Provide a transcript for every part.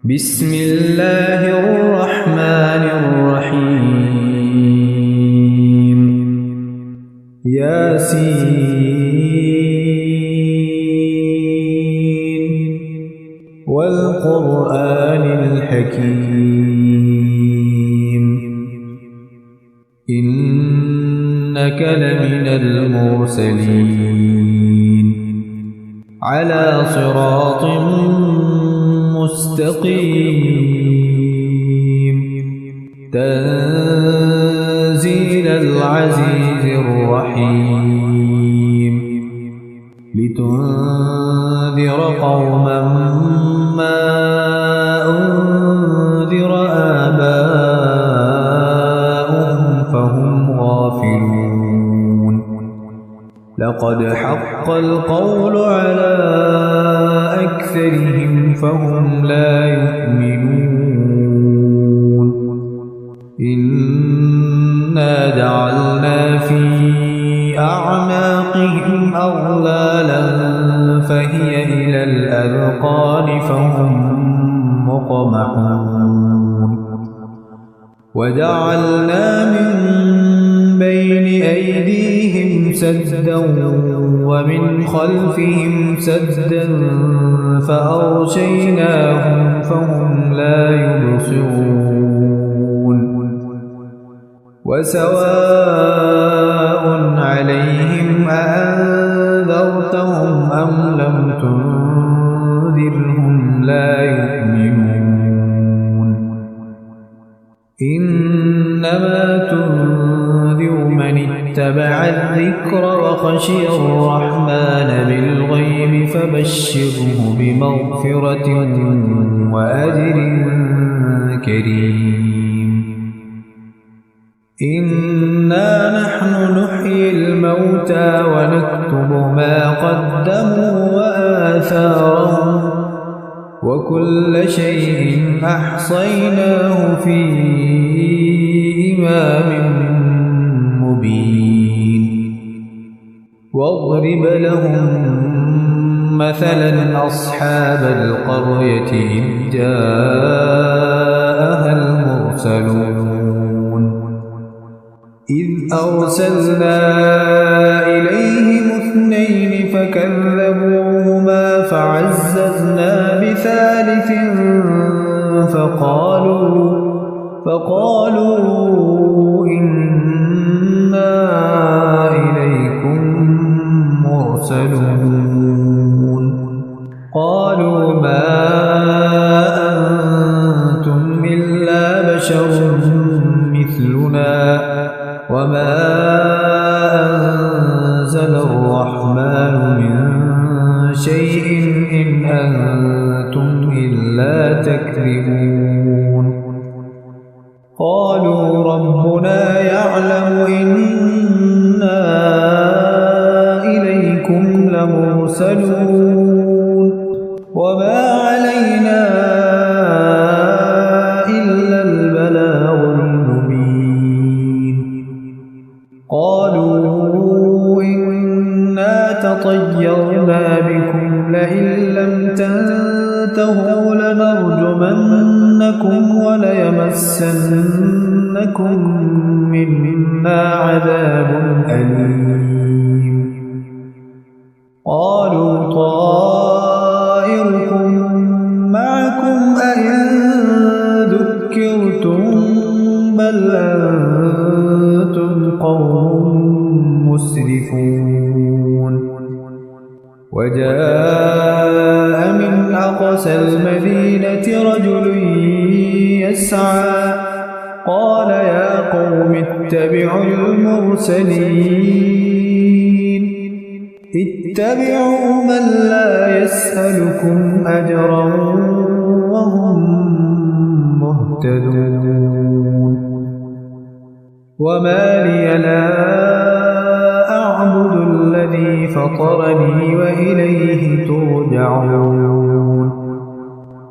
بسم الله الرحمن الرحيم ياسين والقرآن الحكيم إنك لمن المرسلين على صراط مستقيم تنزيل العزيز الرحيم لتنذر قوما ما أنذر آباؤهم فهم غافلون لقد حق القول على أكثرهم فهم لا يؤمنون إنا جعلنا في أعناقهم أغلالا فهي إلى الأذقان فهم مقمحون وجعلنا من بين أيديهم سدا ومن خلفهم سدا فأغشيناهم فهم لا يبصرون وسواء عليهم أأنذرتهم أم لم تنذرهم لا يؤمنون إنما تنذر من اتبع الذكر وخشي الرحمن بالغيب فبشره بمغفرة وأجر كريم إنا نحن نحيي الموتى ونكتب ما قدموا وآثارهم وكل شيء أحصيناه في إمام مبين واضرب لهم مثلا أصحاب القرية إذ جاءها المرسلون إذ أرسلنا إليهم اثنين فكذبوهما فعززنا بثالث فقالوا إنا إليكم مرسلون قالوا ما أنتم إلا بشر مثلنا وما أنزل الرحمن من شيء إن أنتم إلا تكذبون قالوا ربنا يعلم إنا إليكم لمرسلون وما علينا إلا البلاغ المبين قالوا إنا تطيرنا بكم لئن لم تنتهوا لنرجمنكم وليمسنكم منا عذاب أليم قالوا طائركم معكم أئن ذكرتم بل أنتم قوم مسرفون وجاء من أقصى المدينة رجل يسعى قال يا قوم اتبعوا المرسلين اتبعوا من لا يسألكم أجرا وهم مهتدون وما لي لا أعبد الذي فطرني وإليه ترجعون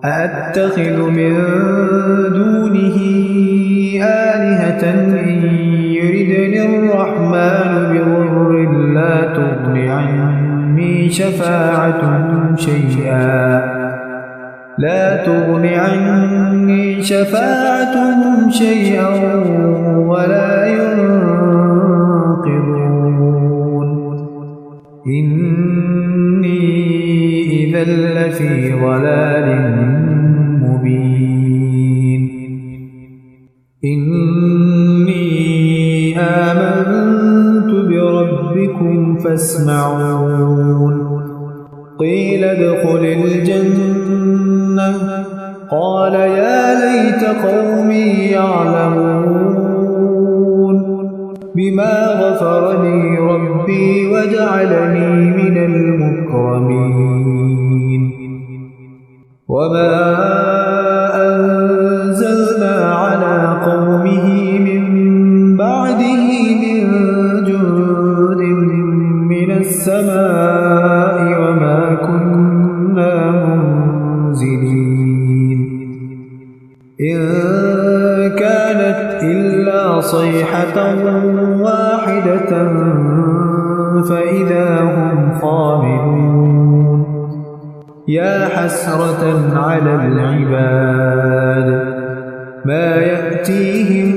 أأتخذ من دونه آلهة إن يردني الرحمن بضر لا تغن عني شفاعتهم شيئا لا تغن عني شفاعتهم شيئا ولا ينقذون إني إذا لفي ضلال مبين إني آمنت بربكم فاسمعون قيل ادخل الجنة قال يا ليت قومي يعلمون بما غفر لي ربي وجعلني من المكرمين وما أنزلنا على قومه من بعده من جند من السماء وما كنا منزلين إن كانت إلا صيحة واحدة فإذا هم خامدون يا حسرة على العباد ما يأتيهم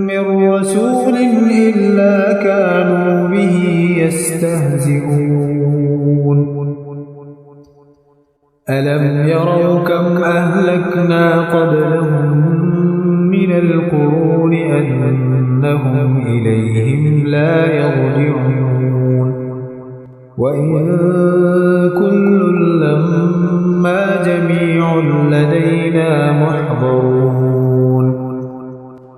من رسول إلا كانوا به يستهزئون ألم يروا كم أهلكنا قبلهم من القرون أنهم إليهم لا يرجعون وإن كل لما جميع لدينا محضرون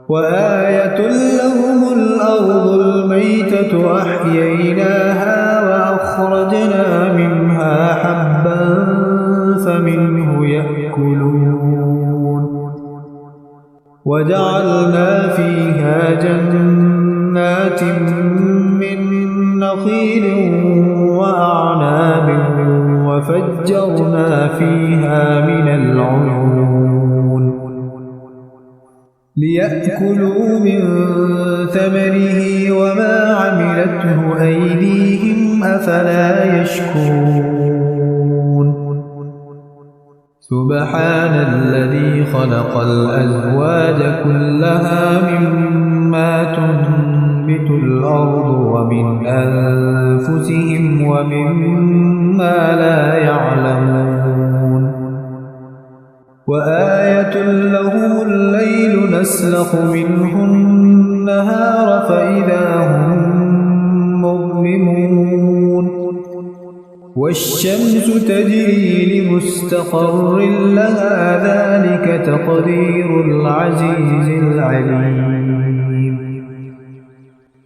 وآية لهم الأرض الميتة أحييناها وأخرجنا منها حبا فمنه يأكلون وجعلنا فيها جنات من نخيل وأعناب وفجرنا فيها من العيون ليأكلوا من ثمره وما عملته أيديهم أفلا يشكرون سبحان الذي خلق الأزواج كلها مما تنبت الأرض ومن أنفسهم ومما لا يعلمون وآية لهم الليل نسلخ منه النهار فإذا هم مظلمون والشمس تجري لمستقر لها ذلك تقدير العزيز العليم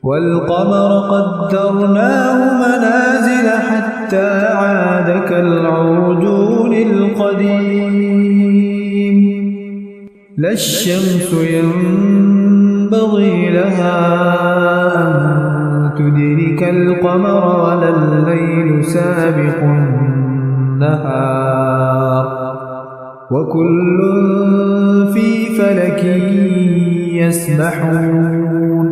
والقمر قدرناه منازل حتى عاد كالعرجون القديم لا الشمس ينبغي لها أن تدرك القمر ولا الليل سابق النهار وكل في فلك يسبحون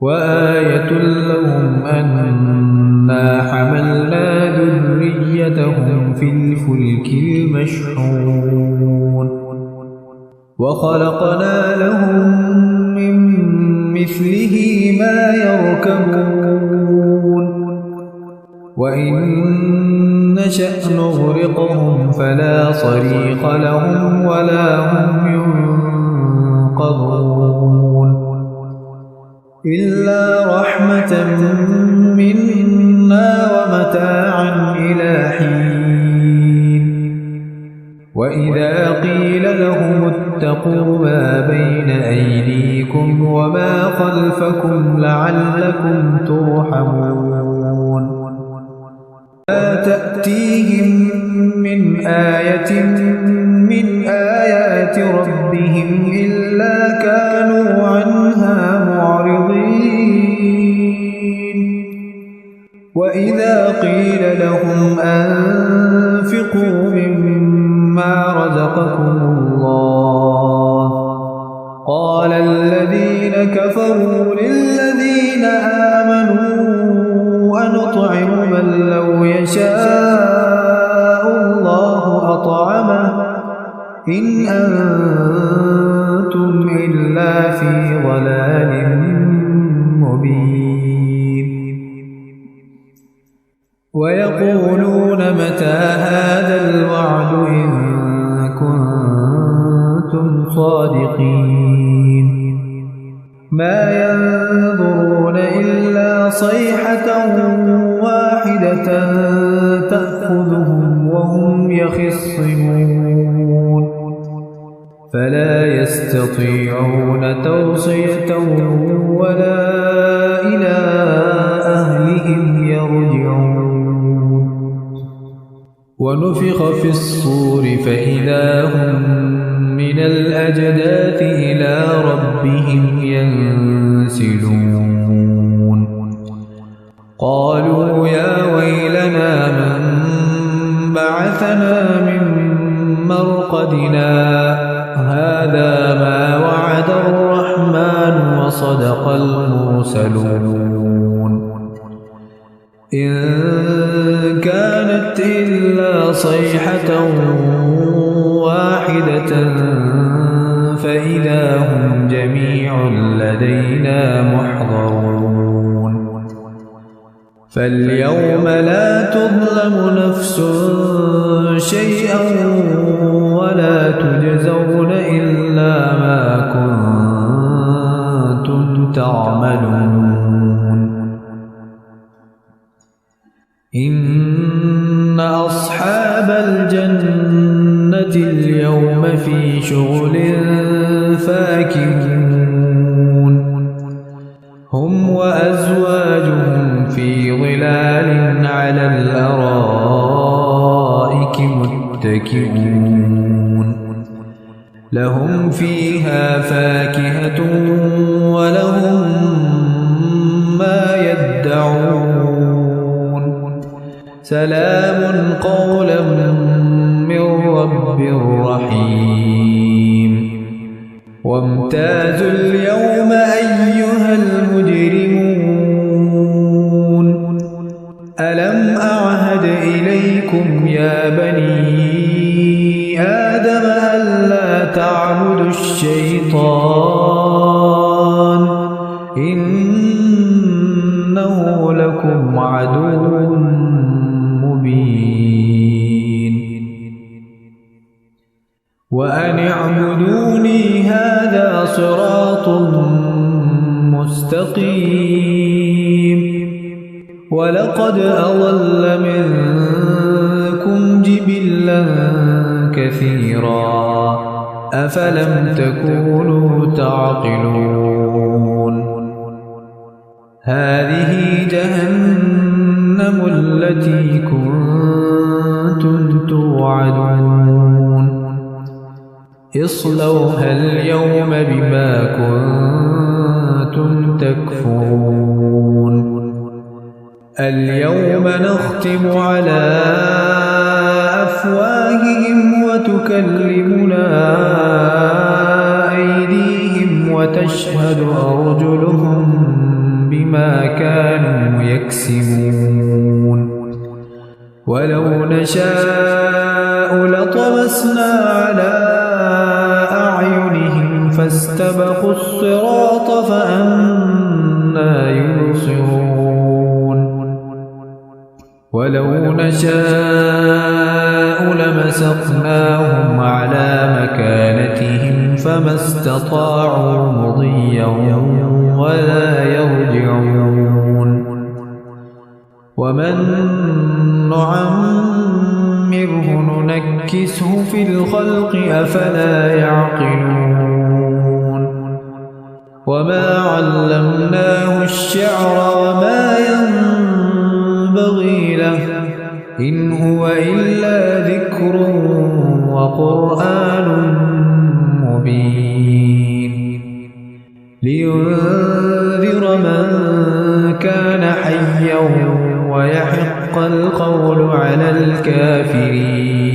وآية لهم أنا حملنا ذريتهم في الفلك المشحون وخلقنا لهم من مثله ما يركبون وإن نشأ نغرقهم فلا صريخ لهم ولا هم ينقذون إلا رحمة منا ومتاعا إلى حين وإذا قيل لهم اتقوا ما بين أيديكم وما خلفكم لعلكم ترحمون لا تأتيهم من آية من آيات ربهم إلا كانوا عنها معرضين وإذا قيل لهم أنفقوا مما رزقكم الله قال الذين كفروا للذين آمنوا أنطعم من لو يشاء الله أطعمه إن أنتم إلا في ضلال مبين ويقولون متى هذا الوعد إن كنتم صادقين ما ينظرون إلا صيحة واحدة تأخذهم وهم يخصمون فلا يستطيعون توصية ولا إلى أهلهم يرجعون ونفخ في الصور فإذا هم من الأجداث إلى ربهم ينسلون قالوا يا ويلنا من بعثنا من مرقدنا هذا ما وعد الرحمن وصدق المرسلون إن كانت إلا صيحة واحدة فإذا هم جميع لدينا محضرون فاليوم لا تظلم نفس شيئا ولا تجزون إلا ما كنتم تعملون إن أصحاب الجنة اليوم في شغل فاكهون هم وأزواجهم في ظلال على الأرائك متكئون لهم فيها فاكهة ولهم ما يدعون سلام قولا من رب رحيم وامتازوا اليوم أيها المجرمون ألم أعهد إليكم يا بني آدم ألا تعبدوا الشيطان إنه لكم عدو مبين وأن اعبدوني هذا صراط مستقيم ولقد أضل منكم جبلا كثيرا أفلم تكونوا تعقلون هذه جهنم التي كنتم توعدون اصلوها اليوم بما كنتم تكفرون اليوم نختم على أفواههم وتكلمنا أيديهم وتشهد أرجلهم بما كانوا يكسبون ولو نشاء لطمسنا على أعينهم فاستبقوا الصراط فأنى يبصرون ولو نشاء لمسخناهم على مكانتهم فما استطاعوا مضيا ولا يرجعون ومن نعمره ننكسه في الخلق أفلا يعقلون وما علمناه الشعر وما ينبغي له إن هو إلا ذكر وقرآن مبين لينذر من كان حيا ويحق القول على الكافرين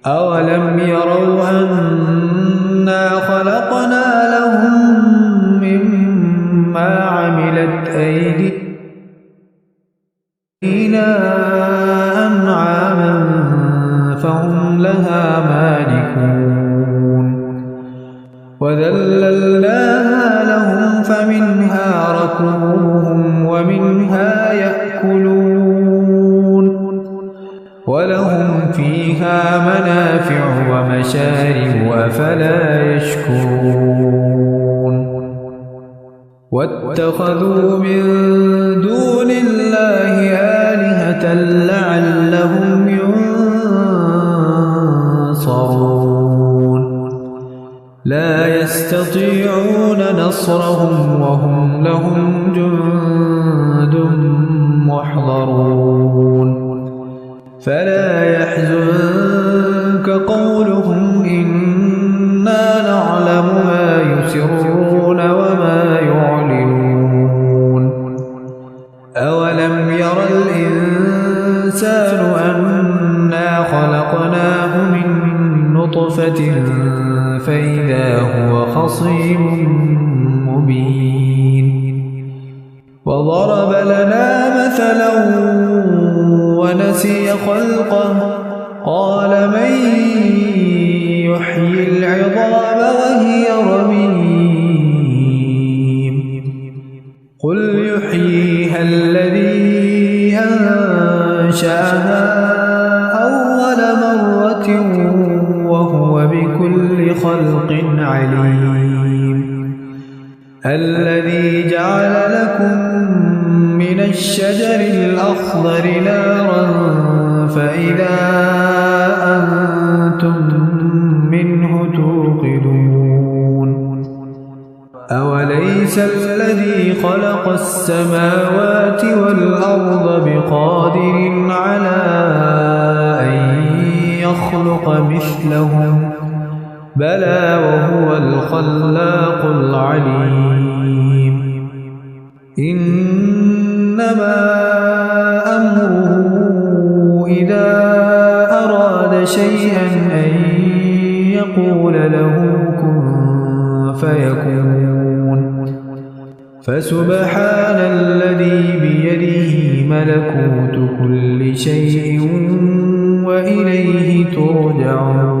أولم يروا أنا خلقنا لهم مما عملت أيدينا أنعاما فهم لها مالكون وذللناها لهم فمنها ركوبهم ومنها يأكلون ولهم فيها منافع ومشارب أفلا يشكرون واتخذوا من دون الله آلهة لعلهم ينصرون لا يستطيعون نصرهم وهم لهم جند محضرون فلا يحزنك قولهم إنا نعلم ما يسرون وما يعلنون أولم ير الإنسان أنا خلقناه من نطفة فإذا هو خصيم مبين وضرب لنا مثلا ونسي خلقه قال من يحيي العظام وهي رميم قل يحييها الذي أنشأها أول مرة وهو بكل خلق عليم الذي جعل لكم من الشجر الأخضر نارا فإذا أنتم منه توقدون أوليس الذي خلق السماوات والأرض بقادر على أن يخلق مثلهم بلى وهو الخلاق العليم إنما أمره إذا أراد شيئا أن يقول له كن فيكون فسبحان الذي بيده ملكوت كل شيء وإليه ترجعون